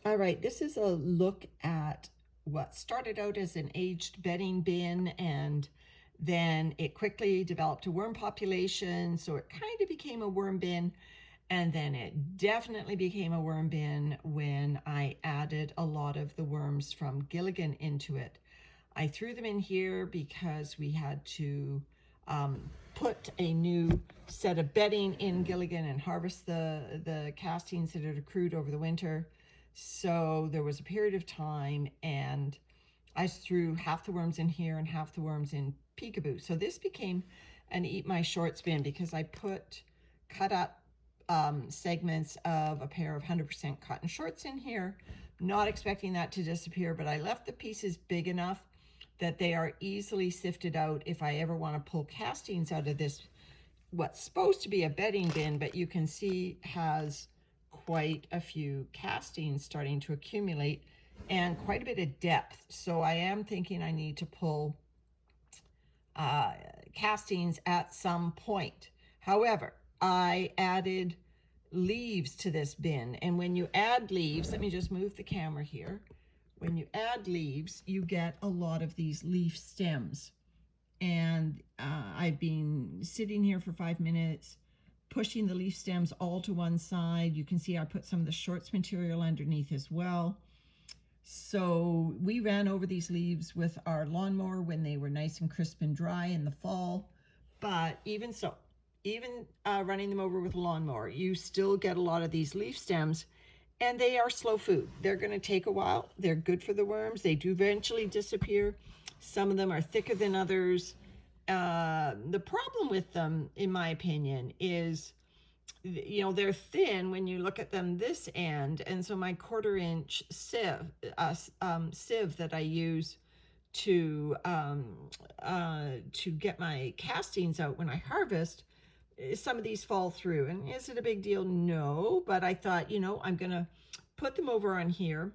All right, this is a look at what started out as an aged bedding bin, and then it quickly developed a worm population, so it kind of became a worm bin, and then it definitely became a worm bin when I added a lot of the worms from Gilligan into it. I threw them in here because we had to put a new set of bedding in Gilligan and harvest the castings that had accrued over the winter. So there was a period of time, and I threw half the worms in here and half the worms in Peekaboo. So this became an Eat My Shorts bin because I cut up segments of a pair of 100% cotton shorts in here, not expecting that to disappear, but I left the pieces big enough that they are easily sifted out if I ever want to pull castings out of this, what's supposed to be a bedding bin, but you can see has quite a few castings starting to accumulate and quite a bit of depth. So I am thinking I need to pull castings at some point. However, I added leaves to this bin, and when you add leaves, let me just move the camera here. When you add leaves, you get a lot of these leaf stems. And I've been sitting here for 5 minutes, pushing the leaf stems all to one side. You can see I put some of the shorts material underneath as well. So we ran over these leaves with our lawnmower when they were nice and crisp and dry in the fall. But even so, even running them over with a lawnmower, you still get a lot of these leaf stems, and they are slow food. They're going to take a while. They're good for the worms. They do eventually disappear. Some of them are thicker than others. The problem with them, in my opinion, is, they're thin when you look at them this end. And so my 1/4 inch sieve that I use to get my castings out when I harvest, some of these fall through. And is it a big deal? No, but I thought, I'm gonna put them over on here,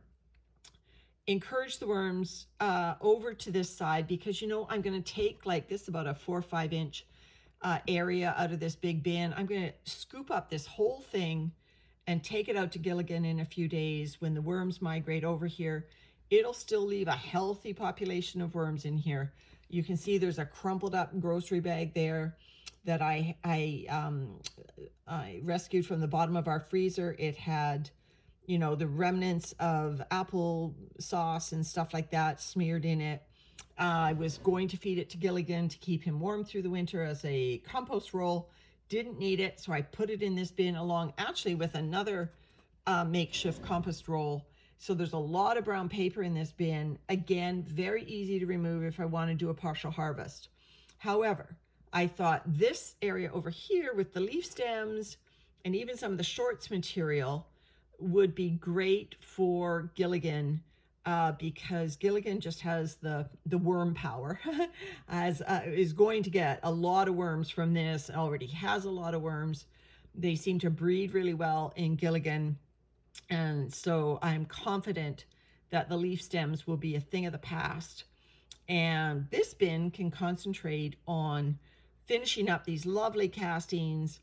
encourage the worms over to this side, because I'm gonna take like this, about a 4 or 5 inch area out of this big bin. I'm gonna scoop up this whole thing and take it out to Gilligan in a few days. When the worms migrate over here, it'll still leave a healthy population of worms in here. You can see there's a crumpled up grocery bag there that I rescued from the bottom of our freezer. It had, the remnants of apple sauce and stuff like that smeared in it. I was going to feed it to Gilligan to keep him warm through the winter as a compost roll. Didn't need it, so I put it in this bin along actually with another makeshift compost roll. So there's a lot of brown paper in this bin. Again, very easy to remove if I want to do a partial harvest. However, I thought this area over here with the leaf stems and even some of the shorts material would be great for Gilligan, because Gilligan just has the worm power, is going to get a lot of worms from this, already has a lot of worms. They seem to breed really well in Gilligan. And so I'm confident that the leaf stems will be a thing of the past. And this bin can concentrate on finishing up these lovely castings,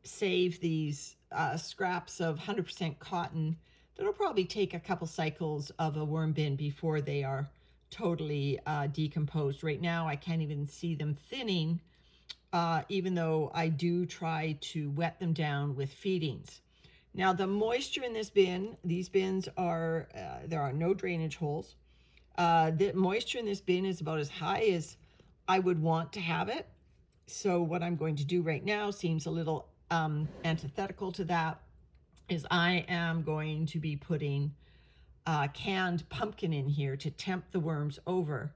save these scraps of 100% cotton that'll probably take a couple cycles of a worm bin before they are totally decomposed. Right now, I can't even see them thinning, even though I do try to wet them down with feedings. Now, the moisture in this bin, these bins are, there are no drainage holes. The moisture in this bin is about as high as I would want to have it. So what I'm going to do right now seems a little antithetical to that, is I am going to be putting canned pumpkin in here to tempt the worms over.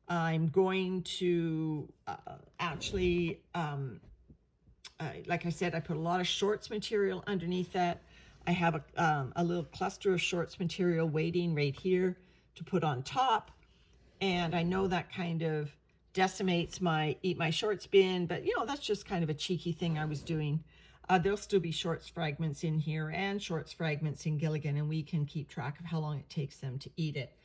I'm going to actually, like I said, I put a lot of shorts material underneath that. I have a little cluster of shorts material waiting right here to put on top. And I know that kind of decimates my Eat My Shorts bin, but that's just kind of a cheeky thing I was doing. There'll still be shorts fragments in here and shorts fragments in Gilligan, and we can keep track of how long it takes them to eat it.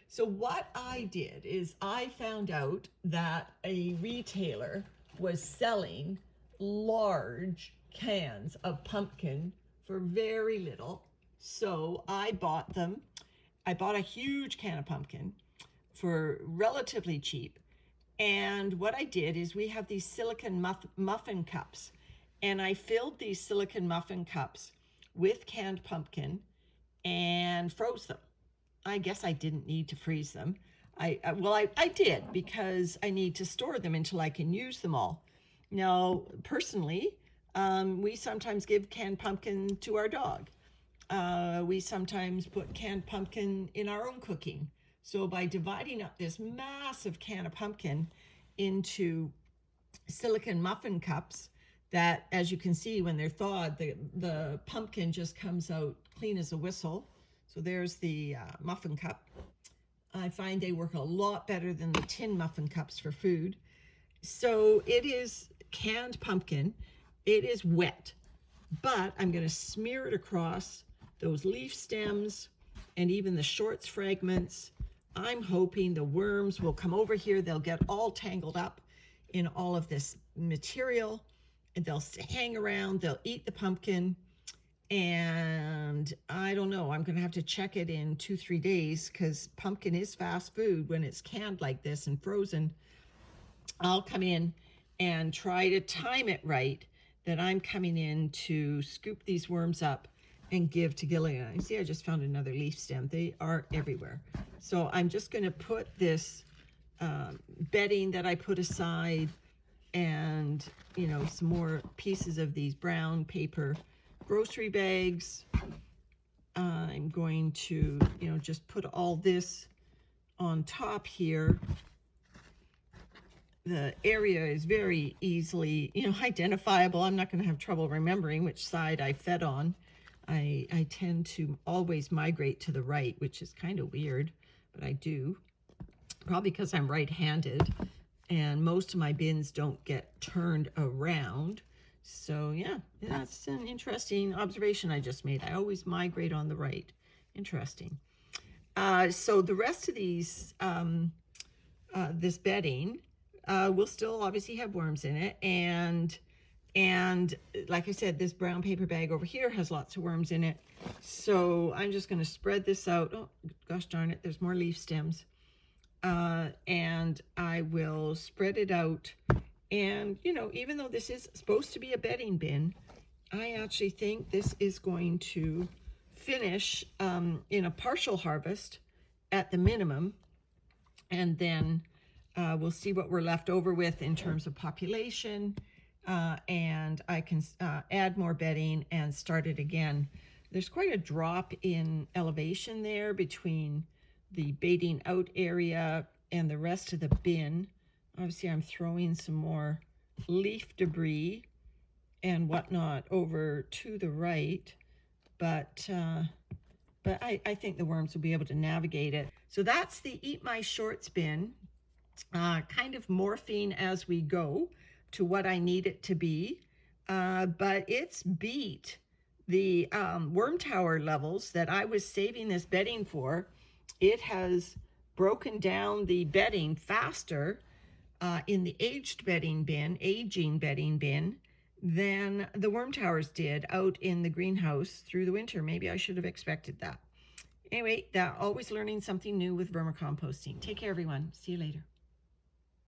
So what I did is I found out that a retailer was selling large cans of pumpkin for very little. So I bought them. I bought a huge can of pumpkin for relatively cheap. And what I did is we have these silicon muffin cups. And I filled these silicon muffin cups with canned pumpkin and froze them. I guess I didn't need to freeze them. I did, because I need to store them until I can use them all. Now, personally, we sometimes give canned pumpkin to our dog. We sometimes put canned pumpkin in our own cooking. So by dividing up this massive can of pumpkin into silicon muffin cups that, as you can see, when they're thawed, the pumpkin just comes out clean as a whistle. So there's the muffin cup. I find they work a lot better than the tin muffin cups for food. So it is canned pumpkin. It is wet, but I'm going to smear it across those leaf stems and even the shorts fragments. I'm hoping the worms will come over here. They'll get all tangled up in all of this material, and they'll hang around. They'll eat the pumpkin. And I don't know, I'm going to have to check it in 2-3 days, because pumpkin is fast food when it's canned like this and frozen. I'll come in and try to time it right, that I'm coming in to scoop these worms up and give to Gilligan. You see, I just found another leaf stem. They are everywhere. So I'm just going to put this bedding that I put aside, and some more pieces of these brown paper grocery bags. I'm going to just put all this on top here. The area is very easily identifiable. I'm not going to have trouble remembering which side I fed on. I tend to always migrate to the right, which is kind of weird, but I do, probably because I'm right-handed, and most of my bins don't get turned around. So yeah, that's an interesting observation I just made. I always migrate on the right. Interesting. So the rest of these, this bedding, will still obviously have worms in it. And like I said, this brown paper bag over here has lots of worms in it. So I'm just going to spread this out. Oh, gosh darn it, there's more leaf stems. And I will spread it out. And, even though this is supposed to be a bedding bin, I actually think this is going to finish in a partial harvest at the minimum. And then we'll see what we're left over with in terms of population. And I can add more bedding and start it again. There's quite a drop in elevation there between the baiting out area and the rest of the bin. Obviously, I'm throwing some more leaf debris and whatnot over to the right, but I think the worms will be able to navigate it. So that's the Eat My Shorts bin, kind of morphing as we go to what I need it to be, but it's beat the worm tower levels that I was saving this bedding for. It has broken down the bedding faster in the aging bedding bin, than the worm towers did out in the greenhouse through the winter. Maybe I should have expected that. Anyway, always learning something new with vermicomposting. Take care, everyone. See you later.